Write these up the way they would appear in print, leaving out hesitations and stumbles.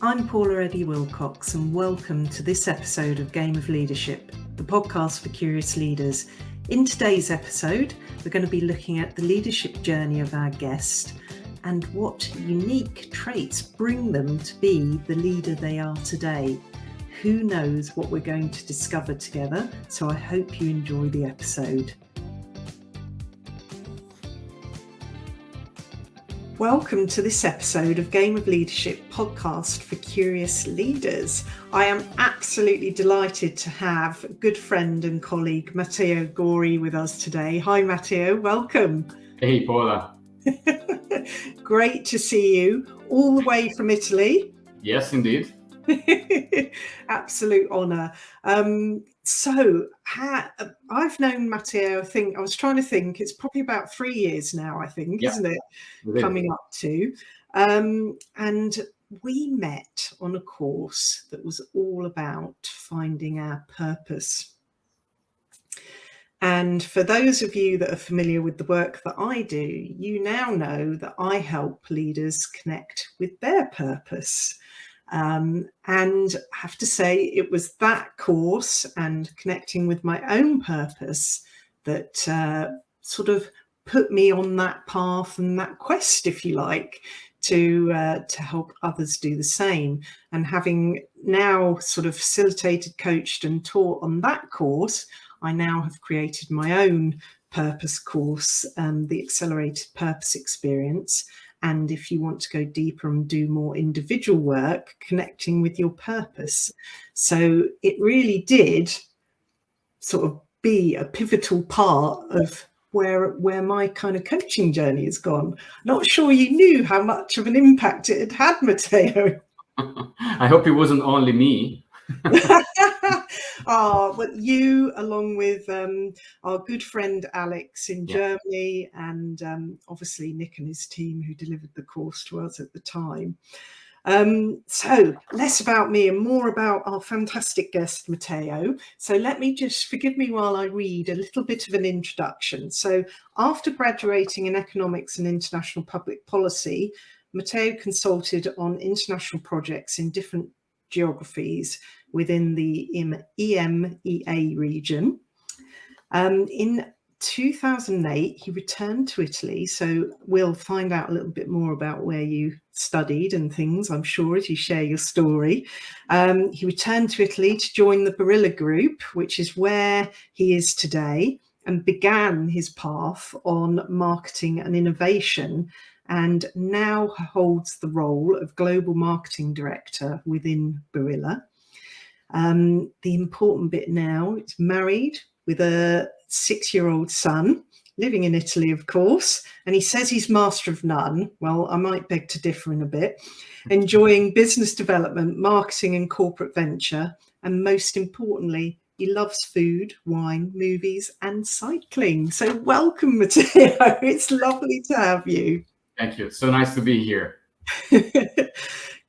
I'm Paula Eddy Wilcox, and welcome to this episode of Game of Leadership, the podcast for curious leaders. In today's episode, we're going to be looking at the leadership journey of our guest and what unique traits bring them to be the leader they are today. Who knows what we're going to discover together, so I hope you enjoy the episode. Welcome to this episode of Game of Leadership podcast for curious leaders. I am absolutely delighted to have a good friend and colleague, Matteo Gori, with us today. Hi, Matteo. Welcome. Hey, Paula. Great to see you all the way from Italy. Yes, indeed. Absolute honour. I've known Matteo, I was trying to think, it's probably about 3 years now, I think, isn't it? Coming up to. And we met on a course that was all about finding our purpose. And for those of you that are familiar with the work that I do, you now know that I help leaders connect with their purpose. And I have to say, it was that course and connecting with my own purpose that sort of put me on that path and that quest, if you like, to help others do the same. And having now sort of facilitated, coached and taught on that course, I now have created my own purpose course, the Accelerated Purpose Experience. And if you want to go deeper and do more individual work, connecting with your purpose. So it really did sort of be a pivotal part of where my kind of coaching journey has gone. Not sure you knew how much of an impact it had, Matteo. I hope it wasn't only me. But you, along with our good friend Alex in Germany, and obviously Nick and his team who delivered the course to us at the time. So less about me and more about our fantastic guest, Matteo. So let me just, forgive me while I read a little bit of an introduction. So after graduating in economics and international public policy, Matteo consulted on international projects in different geographies within the EMEA region. In 2008, he returned to Italy. So we'll find out a little bit more about where you studied and things, I'm sure, as you share your story. He returned to Italy to join the Barilla Group, which is where he is today, and began his path on marketing and innovation, and now holds the role of Global Marketing Director within Barilla. The important bit now, is married with a 6-year-old son, living in Italy, of course, and he says he's master of none. Well, I might beg to differ in a bit. Enjoying business development, marketing and corporate venture, and most importantly, he loves food, wine, movies and cycling. So welcome, Matteo. It's lovely to have you. Thank you. So nice to be here.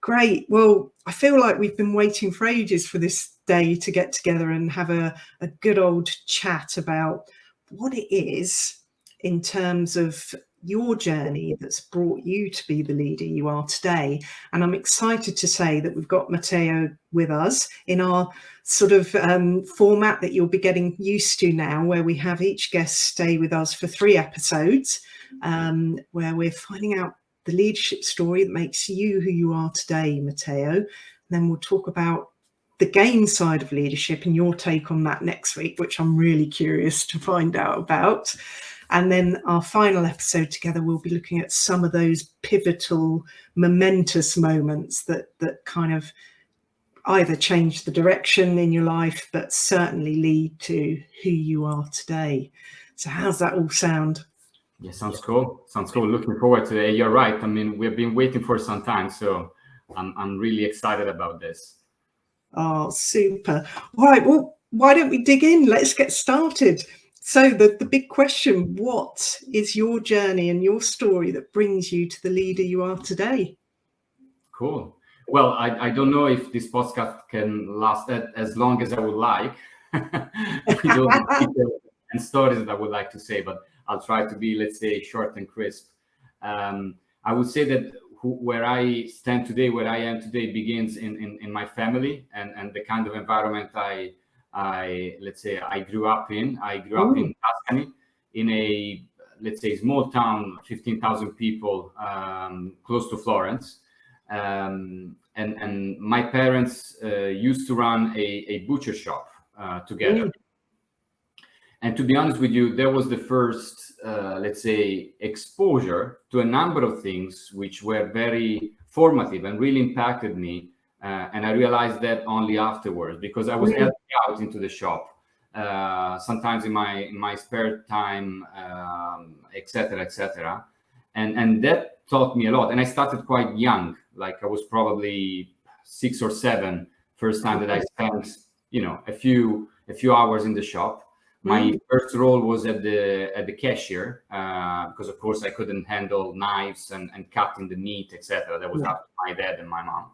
Great. Well, I feel like we've been waiting for ages for this day to get together and have a good old chat about what it is in terms of your journey that's brought you to be the leader you are today. And I'm excited to say that we've got Matteo with us in our sort of format that you'll be getting used to now, where we have each guest stay with us for 3 episodes, where we're finding out the leadership story that makes you who you are today, Matteo. And then we'll talk about the game side of leadership and your take on that next week, which I'm really curious to find out about. And then our final episode together, we'll be looking at some of those pivotal, momentous moments that kind of either change the direction in your life, but certainly lead to who you are today. So how's that all sound? Yeah, sounds cool. Looking forward to it. You're right. I mean, we've been waiting for some time, so I'm really excited about this. Oh, super. All right. Well, why don't we dig in? Let's get started. So the big question, what is your journey and your story that brings you to the leader you are today? Cool. Well, I don't know if this podcast can last as long as I would like. And stories that I would like to say, but I'll try to be, let's say, short and crisp. I would say that where I stand today, where I am today, begins in my family and the kind of environment I let's say I grew up in. I grew up in Tuscany, in a, let's say, small town, 15,000 people, close to Florence. And my parents used to run a butcher shop together. And to be honest with you, that was the first, let's say, exposure to a number of things which were very formative and really impacted me. And I realized that only afterwards, because I was helping out into the shop, sometimes in my spare time, etc., etc. And that taught me a lot. And I started quite young, like I was probably 6 or 7, first time that I spent, a few hours in the shop. My first role was at the cashier, because of course I couldn't handle knives and cutting the meat, etc. That was up to my dad and my mom.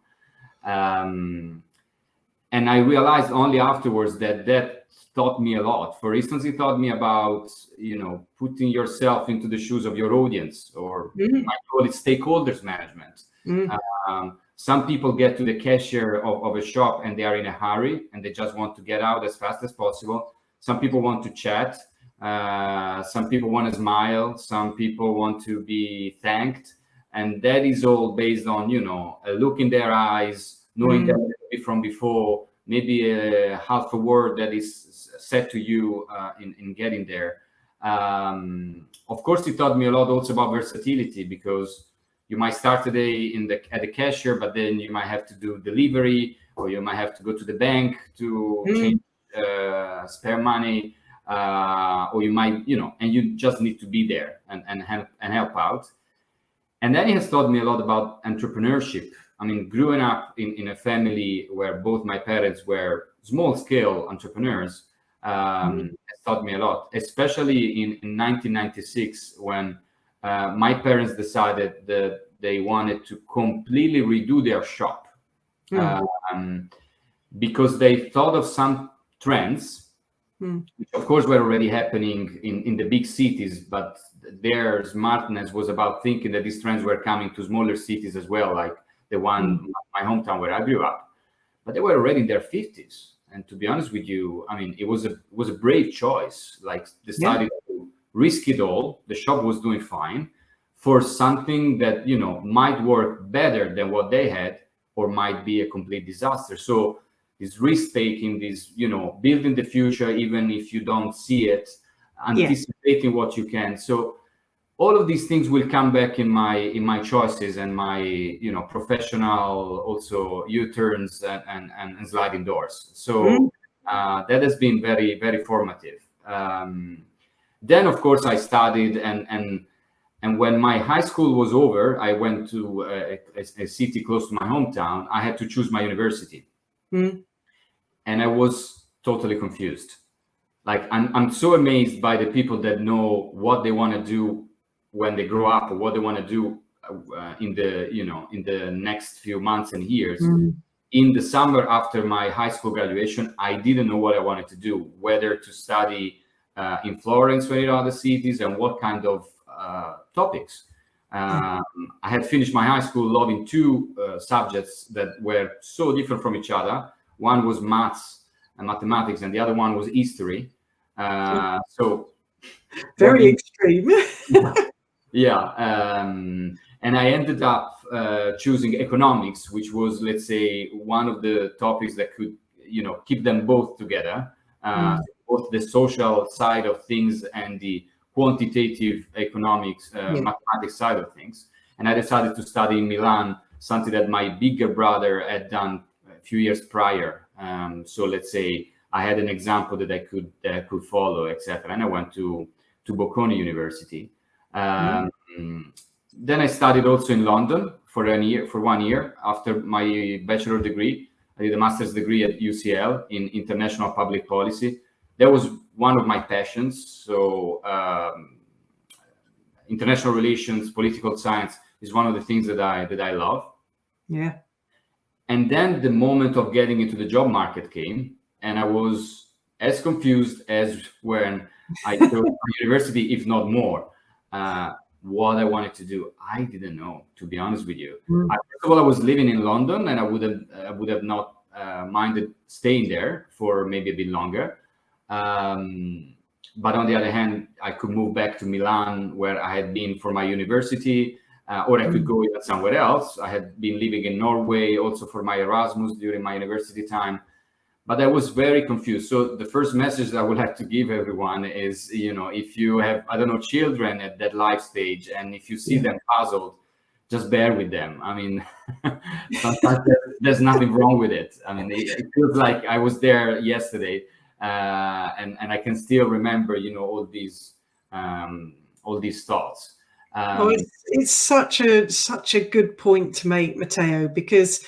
And I realized only afterwards that taught me a lot. For instance, it taught me about, putting yourself into the shoes of your audience, or I call it stakeholders management. Some people get to the cashier of a shop and they are in a hurry and they just want to get out as fast as possible. Some people want to chat. Some people want to smile. Some people want to be thanked. And that is all based on, a look in their eyes, knowing them from before, maybe a half a word that is said to you in getting there. Of course, it taught me a lot also about versatility, because you might start today at the cashier, but then you might have to do delivery, or you might have to go to the bank to change spare money, or you might, and you just need to be there and help out. And then it has taught me a lot about entrepreneurship. I mean, growing up in a family where both my parents were small-scale entrepreneurs, has taught me a lot, especially in 1996, when my parents decided that they wanted to completely redo their shop, because they thought of some trends, which of course were already happening in the big cities, but their smartness was about thinking that these trends were coming to smaller cities as well, like the one, my hometown where I grew up. But they were already in their 50s. And to be honest with you, I mean, it was a brave choice, like decided to risk it all. The shop was doing fine for something that, might work better than what they had, or might be a complete disaster. So this risk taking, this, building the future, even if you don't see it, anticipating what you can. So all of these things will come back in my choices and my, professional also U-turns and sliding doors. So that has been very, very formative. Then of course I studied, and when my high school was over, I went to a city close to my hometown. I had to choose my university. And I was totally confused. Like I'm so amazed by the people that know what they want to do when they grow up, or what they want to do in the next few months and years. In the summer after my high school graduation, I didn't know what I wanted to do, whether to study in Florence or in other cities, and what kind of topics. I had finished my high school loving 2 subjects that were so different from each other. One was maths and mathematics, and the other one was history. So very extreme. And I ended up choosing economics, which was, let's say, one of the topics that could, keep them both together, both the social side of things and the quantitative economics, mathematics side of things. And I decided to study in Milan, something that my bigger brother had done a few years prior. So let's say I had an example that I could follow, etc. And I went to Bocconi University. Then I studied also in London for 1 year. After my bachelor degree, I did a master's degree at UCL in international public policy. That was one of my passions. So international relations, political science is one of the things that I love. Yeah. And then the moment of getting into the job market came, and I was as confused as when I chose university, if not more. what I wanted to do, I didn't know, to be honest with you. First of all, I was living in London, and I would have not minded staying there for maybe a bit longer. But on the other hand, I could move back to Milan, where I had been for my university, or I could go even somewhere else. I had been living in Norway also for my Erasmus during my university time. But I was very confused. So the first message I would like to give everyone is, if you have, I don't know, children at that life stage, and if you see them puzzled, just bear with them. I mean, sometimes there's nothing wrong with it. I mean, it feels like I was there yesterday, and I can still remember, all these thoughts. It's such a good point to make, Matteo, because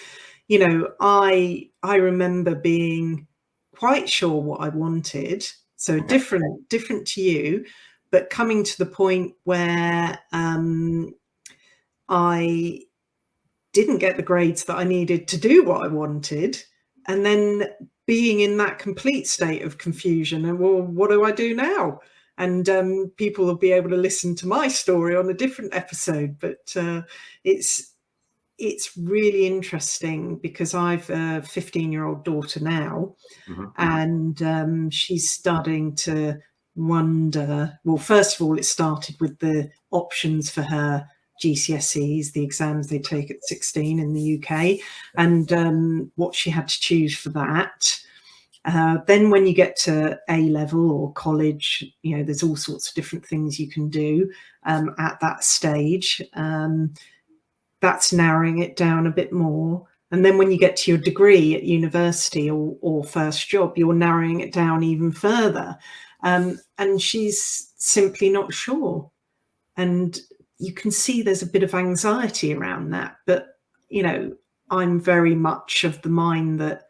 I remember being quite sure what I wanted, so different to you, but coming to the point where I didn't get the grades that I needed to do what I wanted, and then being in that complete state of confusion and, well, what do I do now? And people will be able to listen to my story on a different episode, but it's really interesting because I've a 15-year-old daughter now, and she's starting to wonder. Well, first of all, it started with the options for her GCSEs, the exams they take at 16 in the UK, and what she had to choose for that. Then when you get to A level or college, there's all sorts of different things you can do at that stage. That's narrowing it down a bit more. And then when you get to your degree at university or first job, you're narrowing it down even further. And she's simply not sure. And you can see there's a bit of anxiety around that. But, I'm very much of the mind that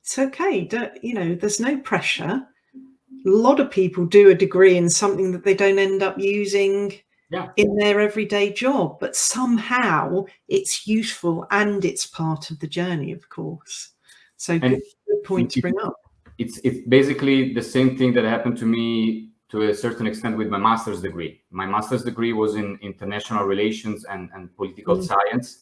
it's okay. There's no pressure. A lot of people do a degree in something that they don't end up using in their everyday job, but somehow it's useful and it's part of the journey, of course. So good point to bring up. It's basically the same thing that happened to me to a certain extent with my master's degree. My master's degree was in international relations and political science.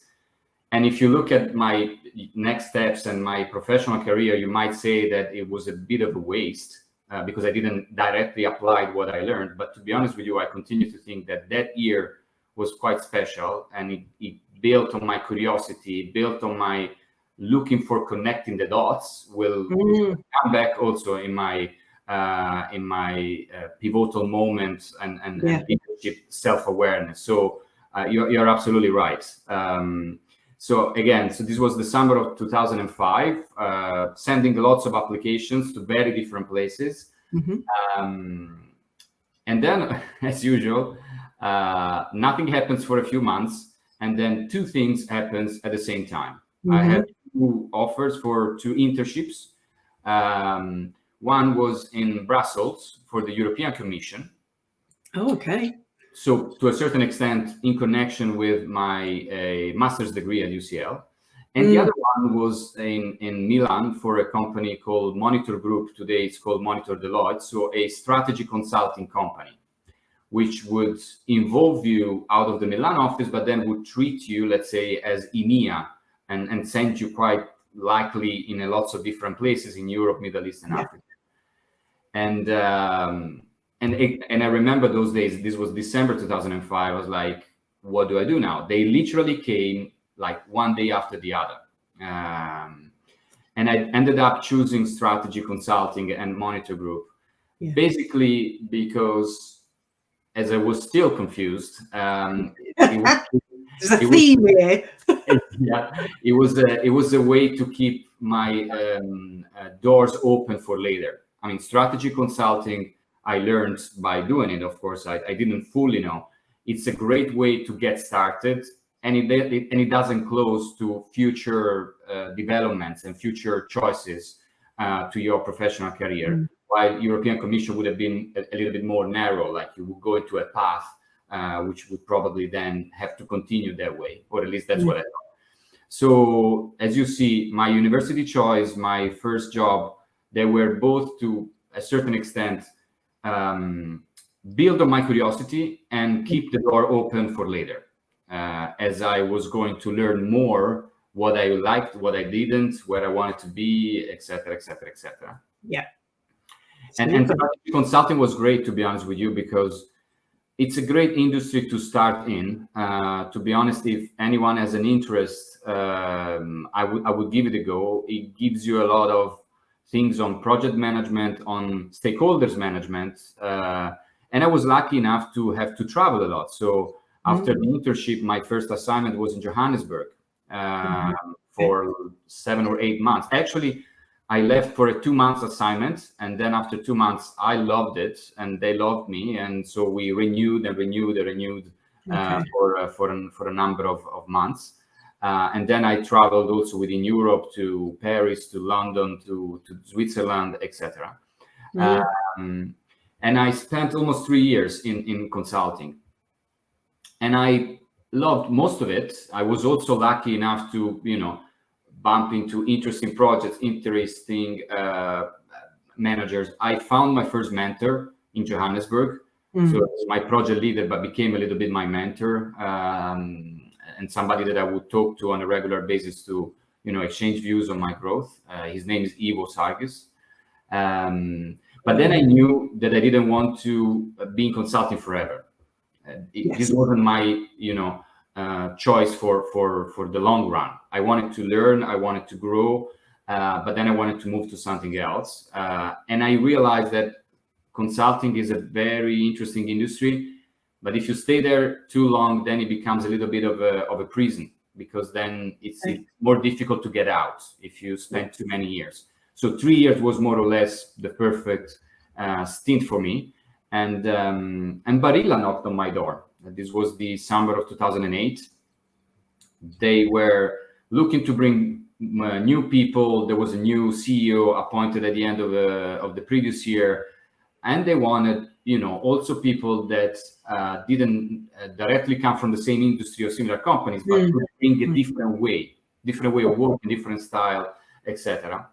And if you look at my next steps and my professional career, you might say that it was a bit of a waste. Because I didn't directly apply what I learned. But to be honest with you, I continue to think that year was quite special, and it built on my curiosity, built on my looking for connecting the dots. Will come back also in my pivotal moments and leadership self-awareness. So you're absolutely right. So this was the summer of 2005, sending lots of applications to very different places. And then, as usual, nothing happens for a few months. And then two things happens at the same time. I had two offers for two internships. One was in Brussels for the European Commission. Oh, okay. So to a certain extent, in connection with my master's degree at UCL. And the other one was in Milan for a company called Monitor Group. Today it's called Monitor Deloitte. So a strategy consulting company, which would involve you out of the Milan office, but then would treat you, let's say, as EMEA and send you quite likely in lots of different places in Europe, Middle East, and Africa. And I remember those days. This was December 2005. I was like, what do I do now? They literally came like one day after the other. And I ended up choosing strategy consulting and Monitor Group, basically because as I was still confused, there's a theme here. It was a way to keep my doors open for later. I mean, strategy consulting, I learned by doing it, of course. I didn't fully know. It's a great way to get started, and it doesn't close to future developments and future choices to your professional career. While European Commission would have been a little bit more narrow, like you would go into a path which would probably then have to continue that way, or at least that's what I thought. So as you see, my university choice, my first job, they were both to a certain extent build on my curiosity and keep the door open for later, as I was going to learn more what I liked, what I didn't, where I wanted to be, etc., etc., etc. Yeah. And strategy consulting was great, to be honest with you, because it's a great industry to start in. To be honest, if anyone has an interest, I would give it a go. It gives you a lot of things on project management, on stakeholders management. And I was lucky enough to have to travel a lot. So after the internship, my first assignment was in Johannesburg for 7 or 8 months. Actually, I left for a 2-month assignment, and then after 2 months, I loved it, and they loved me, and so we renewed for a number of months, and then I traveled also within Europe to Paris, to London, to Switzerland, etc. And I spent almost 3 years in consulting, and I loved most of it. I was also lucky enough to, bump into interesting projects, interesting managers. I found my first mentor in Johannesburg. So it was my project leader, but became a little bit my mentor, and somebody that I would talk to on a regular basis to, exchange views on my growth. His name is Ivo Sargis. But then I knew that I didn't want to be in consulting forever. This wasn't my, choice for the long run. I wanted to learn, I wanted to grow, but then I wanted to move to something else. And I realized that consulting is a very interesting industry, but if you stay there too long, then it becomes a little bit of a prison, because then it's more difficult to get out if you spend too many years. So 3 years was more or less the perfect stint for me. And Barilla knocked on my door. This was the summer of 2008. They were looking to bring new people. There was a new CEO appointed at the end of the previous year, and they wanted, also people that didn't directly come from the same industry or similar companies, but could bring a different way of working, different style, etc.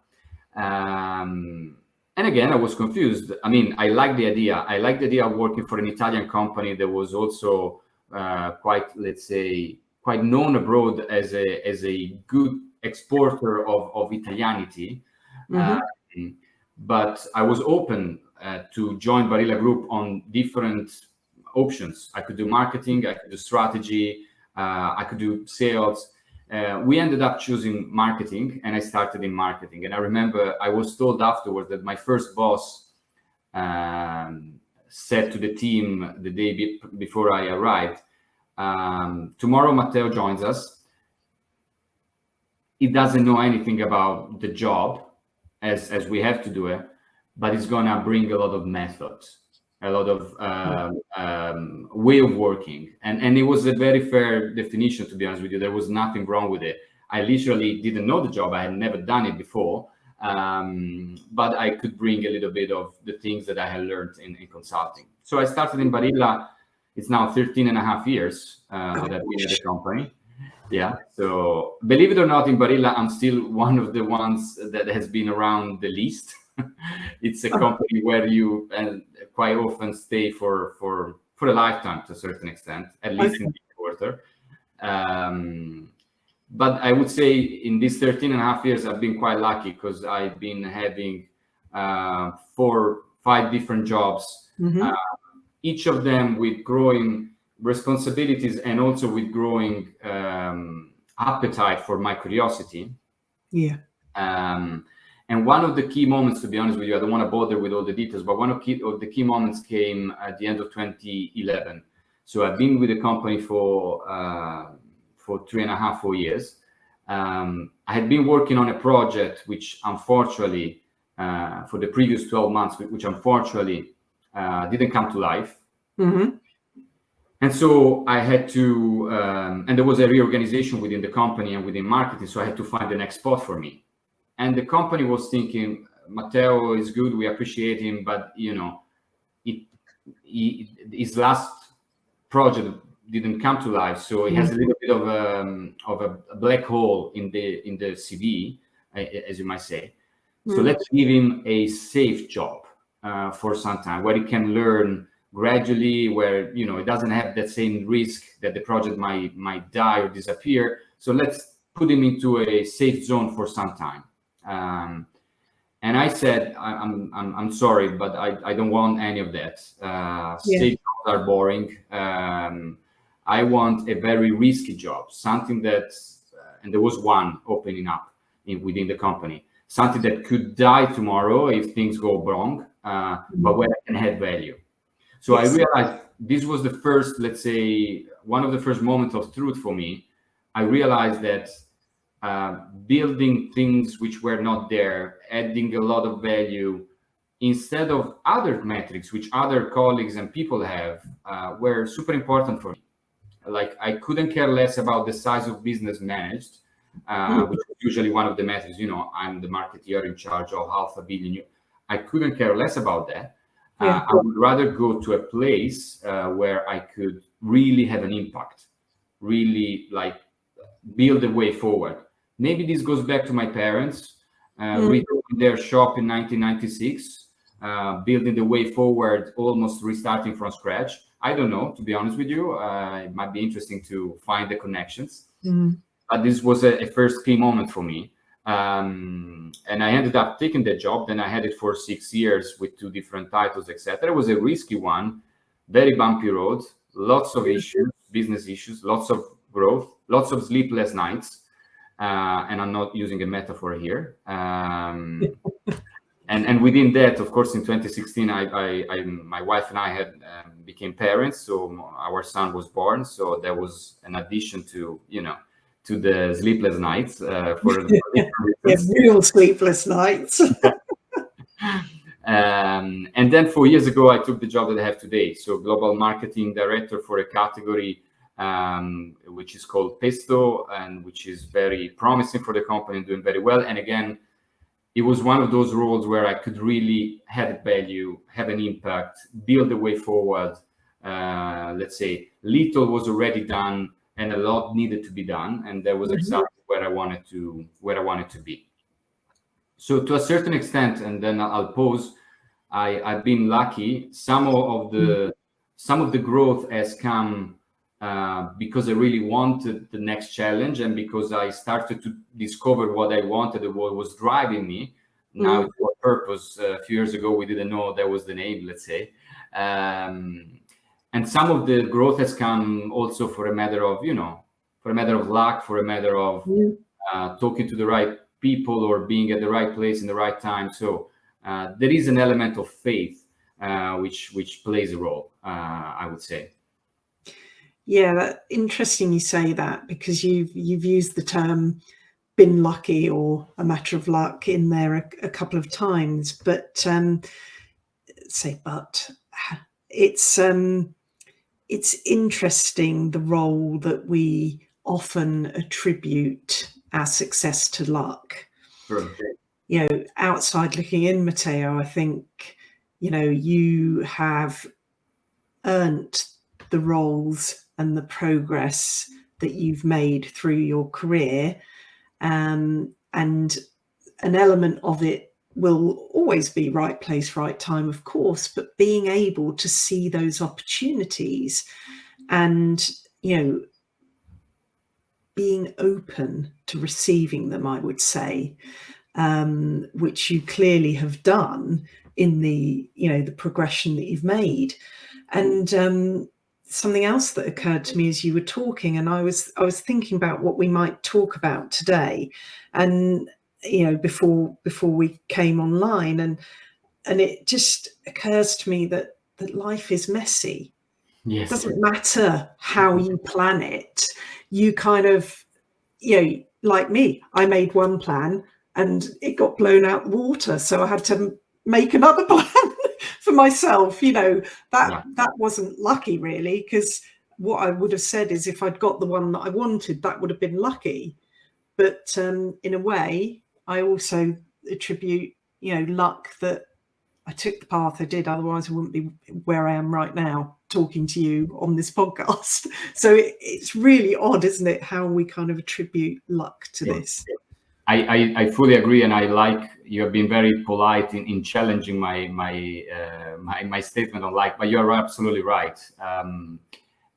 And again, I was confused. I mean, I liked the idea. I liked the idea of working for an Italian company that was also quite known abroad as a good exporter of Italianity. But I was open to join Barilla Group on different options. I could do marketing, I could do strategy, I could do sales. We ended up choosing marketing, and I started in marketing. And I remember I was told afterwards that my first boss said to the team the day before I arrived, tomorrow Matteo joins us. He doesn't know anything about the job as we have to do it, but he's gonna bring a lot of methods, a lot of way of working. And it was a very fair definition, to be honest with you. There was nothing wrong with it. I literally didn't know the job. I had never done it before. But I could bring a little bit of the things that I had learned in consulting. So I started in Barilla. It's now 13 and a half years that I've been at the company. Yeah. So believe it or not, in Barilla, I'm still one of the ones that has been around the least. It's a company where you quite often stay for a lifetime to a certain extent, at least in the quarter. But I would say in these 13 and a half years, I've been quite lucky, because I've been having 4, 5 different jobs, each of them with growing responsibilities and also with growing appetite for my curiosity. Yeah. And one of the key moments, to be honest with you, I don't want to bother with all the details, but one of the key moments came at the end of 2011. So I've been with the company for 3.5, 4 years. I had been working on a project which unfortunately, for the previous 12 months, which unfortunately didn't come to life. And so I had to, and there was a reorganization within the company and within marketing, so I had to find the next spot for me. And the company was thinking, Matteo is good, we appreciate him, but his last project didn't come to life, so he has a little bit of a black hole in the CV, as you might say. So let's give him a safe job for some time, where he can learn gradually, where it doesn't have that same risk that the project might die or disappear. So let's put him into a safe zone for some time. And I said, I'm sorry, but I don't want any of that. Safe jobs are boring. I want a very risky job, something that, and there was one opening up within the company, something that could die tomorrow if things go wrong, but where I can add value. So I realized this was the first, let's say, one of the first moments of truth for me. I realized that building things which were not there, adding a lot of value, instead of other metrics which other colleagues and people have, were super important for me. Like, I couldn't care less about the size of business managed, which is usually one of the metrics. I'm the marketeer in charge of $500 million. I couldn't care less about that. I would rather go to a place where I could really have an impact, really like build a way forward. Maybe this goes back to my parents, rebuilding their shop in 1996, building the way forward, almost restarting from scratch. I don't know, to be honest with you. It might be interesting to find the connections. But this was a first key moment for me. And I ended up taking the job. Then I had it for 6 years with 2 different titles, etc. It was a risky one, very bumpy road, lots of issues, business issues, lots of growth, lots of sleepless nights. And I'm not using a metaphor here. And within that, of course, in 2016, my wife and I became parents. So our son was born. So there was an addition to, to the sleepless nights for real sleepless nights. And then 4 years ago, I took the job that I have today. So global marketing director for a category which is called pesto, and which is very promising for the company and doing very well. And again, it was one of those roles where I could really add value, have an impact, build the way forward. Let's say little was already done and a lot needed to be done, and that was exactly where I wanted to be. So to a certain extent, and then I'll pause, I've been lucky. Some of the growth has come because I really wanted the next challenge, and because I started to discover what I wanted and what was driving me. Now it's what purpose. A few years ago, we didn't know that was the name, let's say. And some of the growth has come also for a matter of, luck, for a matter of talking to the right people or being at the right place in the right time. So there is an element of faith which plays a role, I would say. Yeah, interesting you say that, because you've used the term been lucky or a matter of luck in there a couple of times, but it's interesting, the role that we often attribute our success to luck. Sure. Outside looking in, Matteo, I think you have earned the roles and the progress that you've made through your career, and an element of it will always be right place, right time, of course, but being able to see those opportunities and being open to receiving them, I would say, which you clearly have done in the progression that you've made. And something else that occurred to me as you were talking, and I was thinking about what we might talk about today, and before we came online, and it just occurs to me that life is messy. Yes. It doesn't matter how you plan it. You kind of, like me, I made one plan and it got blown out the water, so I had to make another plan for myself. That wasn't lucky, really, because what I would have said is, if I'd got the one that I wanted, that would have been lucky. But in a way, I also attribute luck that I took the path I did. Otherwise I wouldn't be where I am right now talking to you on this podcast. So it's really odd, isn't it, how we kind of attribute luck to this. I fully agree, and I like you have been very polite in challenging my statement on like, but you're absolutely right.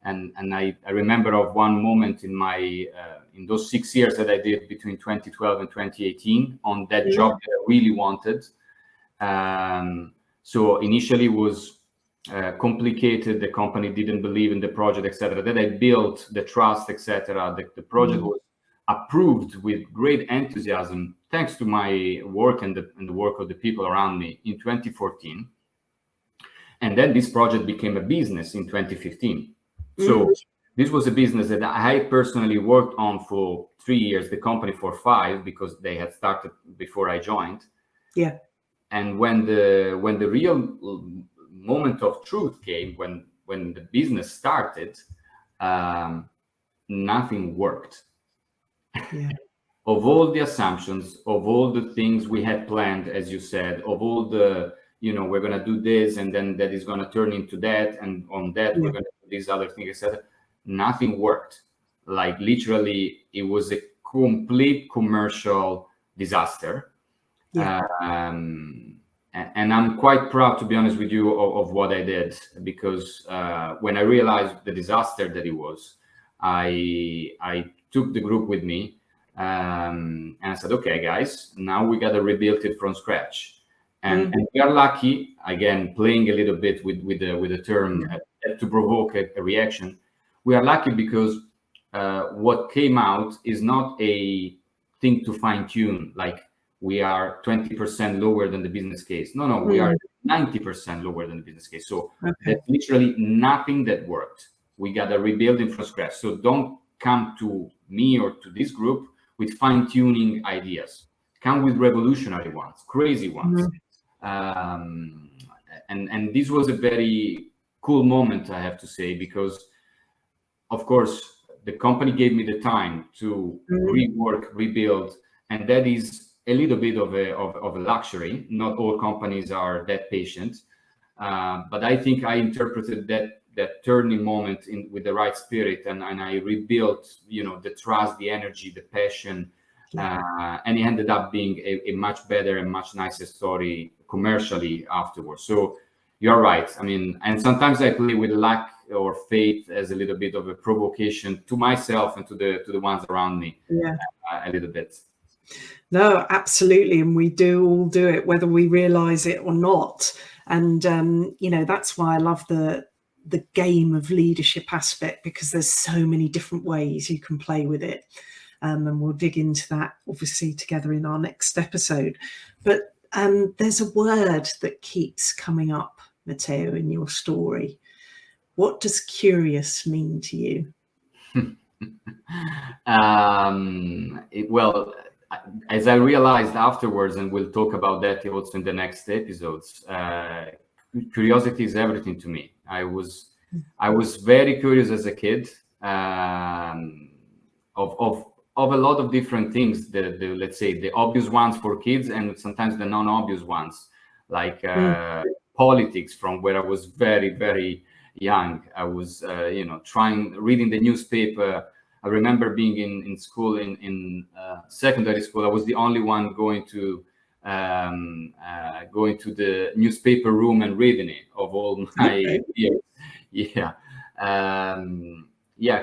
And I remember of one moment in my in those 6 years that I did between 2012 and 2018 on that job that I really wanted. So initially was complicated. The company didn't believe in the project, etc. Then I built the trust, etc. The project was approved with great enthusiasm, thanks to my work and the work of the people around me in 2014. And then this project became a business in 2015. So this was a business that I personally worked on for 3 years, the company for 5, because they had started before I joined. Yeah. And when the real moment of truth came, when the business started, nothing worked. Yeah. Of all the assumptions, of all the things we had planned, as you said, of all the, we're going to do this, and then that is going to turn into that, and on that we're going to do this other thing, etc. Nothing worked. Like literally, it was a complete commercial disaster. Yeah. And I'm quite proud, to be honest with you, of what I did, because when I realized the disaster that it was, I took the group with me, and I said, okay, guys, now we got to rebuild it from scratch. And we are lucky, again, playing a little bit with the term to provoke a reaction. We are lucky because what came out is not a thing to fine tune, like we are 20% lower than the business case. No, we are 90% lower than the business case. So that's literally nothing that worked. We got to rebuild it from scratch. So don't come to me or to this group with fine-tuning ideas. Come with revolutionary ones, crazy ones. And this was a very cool moment, I have to say, because, of course, the company gave me the time to rework, rebuild, and that is a little bit of a luxury. Not all companies are that patient, but I think I interpreted that turning moment with the right spirit, and I rebuilt, the trust, the energy, the passion, and it ended up being a much better and much nicer story commercially afterwards. So you're right. I mean, and sometimes I play with luck or fate as a little bit of a provocation to myself and to the ones around me, a little bit. No, absolutely, and we do all do it, whether we realize it or not. And that's why I love the game of leadership aspect, because there's so many different ways you can play with it, and we'll dig into that obviously together in our next episode. But there's a word that keeps coming up, Matteo, in your story. What does curious mean to you? Well, as I realized afterwards, and we'll talk about that also in the next episodes, curiosity is everything to me. I was very curious as a kid, of a lot of different things. The let's say the obvious ones for kids, and sometimes the non-obvious ones, like politics. From where I was very, very young, I was reading the newspaper. I remember being in school, in secondary school. I was the only one going to the newspaper room and reading it of all my years.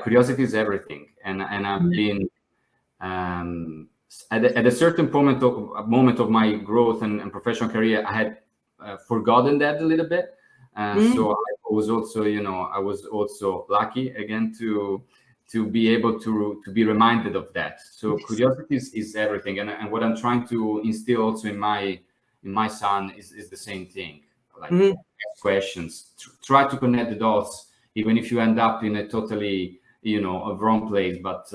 Curiosity is everything, and I've been at a certain moment of my growth and professional career, I had forgotten that a little bit. So I was also lucky again to be able to be reminded of that. So curiosity is everything, and what I'm trying to instill also in my son is the same thing. Like ask questions, try to connect the dots, even if you end up in a totally a wrong place. But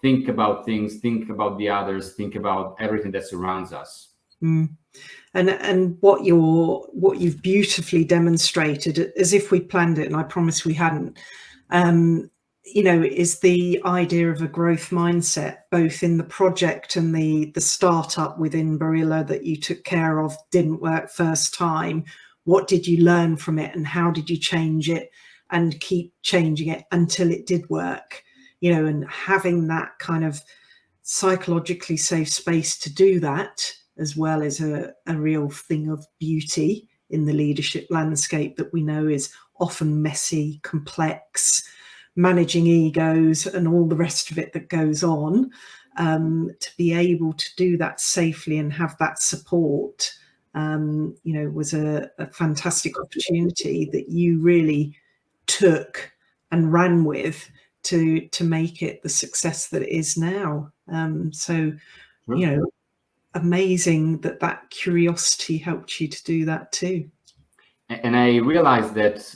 think about things, think about the others, think about everything that surrounds us. And what you've beautifully demonstrated, as if we planned it, and I promise we hadn't, is the idea of a growth mindset, both in the project and the startup within Barilla that you took care of didn't work first time. What did you learn from it, and how did you change it and keep changing it until it did work? And having that kind of psychologically safe space to do that, as well as a real thing of beauty in the leadership landscape that we know is often messy, complex, managing egos and all the rest of it that goes on. To be able to do that safely and have that support, was a fantastic opportunity that you really took and ran with to make it the success that it is now. Amazing that curiosity helped you to do that too. And I realized that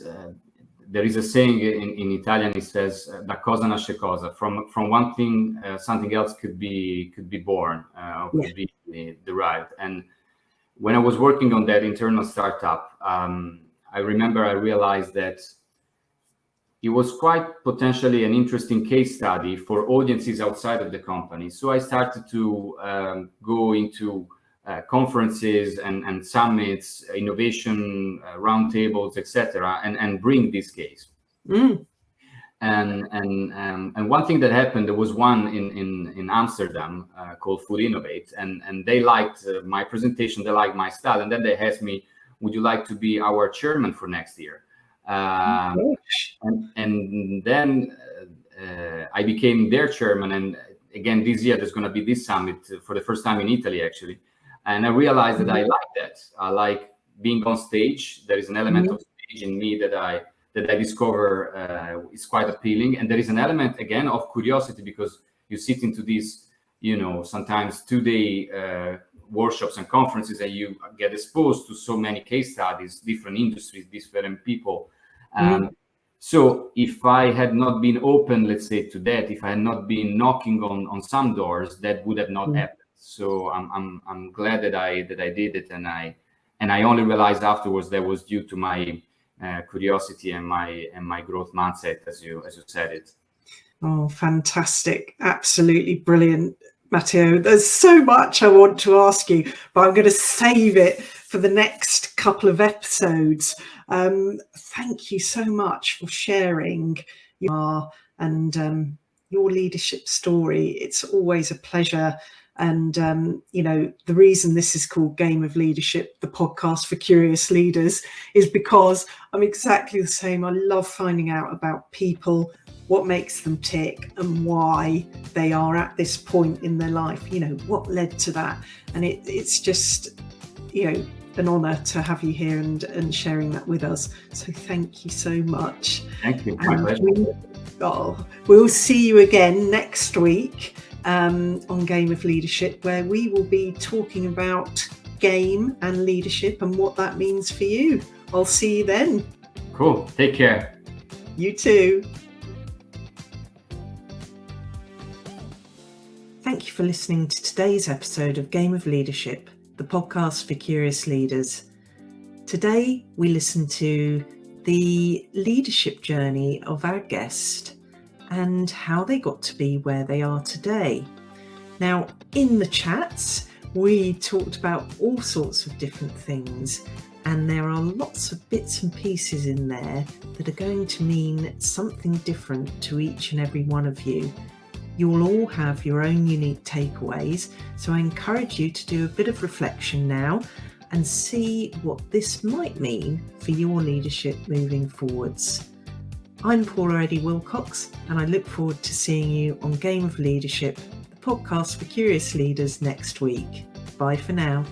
there is a saying in Italian. It says "da cosa nasce cosa." From one thing, something else could be born or could be derived. And when I was working on that internal startup, I remember I realized that it was quite potentially an interesting case study for audiences outside of the company. So I started to go into conferences and summits, innovation roundtables, etc., and bring this case. And one thing that happened, there was one in Amsterdam called Food Innovate, and they liked my presentation, they liked my style, and then they asked me, "Would you like to be our chairman for next year?" And then I became their chairman. And again, this year there's going to be this summit for the first time in Italy, actually. And I realized that I like that. I like being on stage. There is an element of stage in me that I discover is quite appealing. And there is an element, again, of curiosity, because you sit into these, sometimes 2-day workshops and conferences, and you get exposed to so many case studies, different industries, different people. So if I had not been open, let's say, to that, if I had not been knocking on some doors, that would have not happened. So I'm glad that I did it, and I only realized afterwards that was due to my curiosity and my growth mindset, as you said it. Oh, fantastic! Absolutely brilliant, Matteo. There's so much I want to ask you, but I'm going to save it for the next couple of episodes. Thank you so much for sharing your leadership story. It's always a pleasure. And, the reason this is called Game of Leadership, the podcast for curious leaders, is because I'm exactly the same. I love finding out about people, what makes them tick, and why they are at this point in their life, what led to that. And it's just, an honor to have you here and sharing that with us. So thank you so much. Thank you. My pleasure. We'll see you again next week on Game of Leadership, where we will be talking about game and leadership and what that means for you. I'll see you then. Cool. Take care. You too. Thank you for listening to today's episode of Game of Leadership, the podcast for curious leaders. Today, we listen to the leadership journey of our guest and how they got to be where they are today. Now, in the chats, we talked about all sorts of different things, and there are lots of bits and pieces in there that are going to mean something different to each and every one of you. You'll all have your own unique takeaways, so I encourage you to do a bit of reflection now and see what this might mean for your leadership moving forwards. I'm Paula Eddy Wilcox, and I look forward to seeing you on Game of Leadership, the podcast for curious leaders, next week. Bye for now.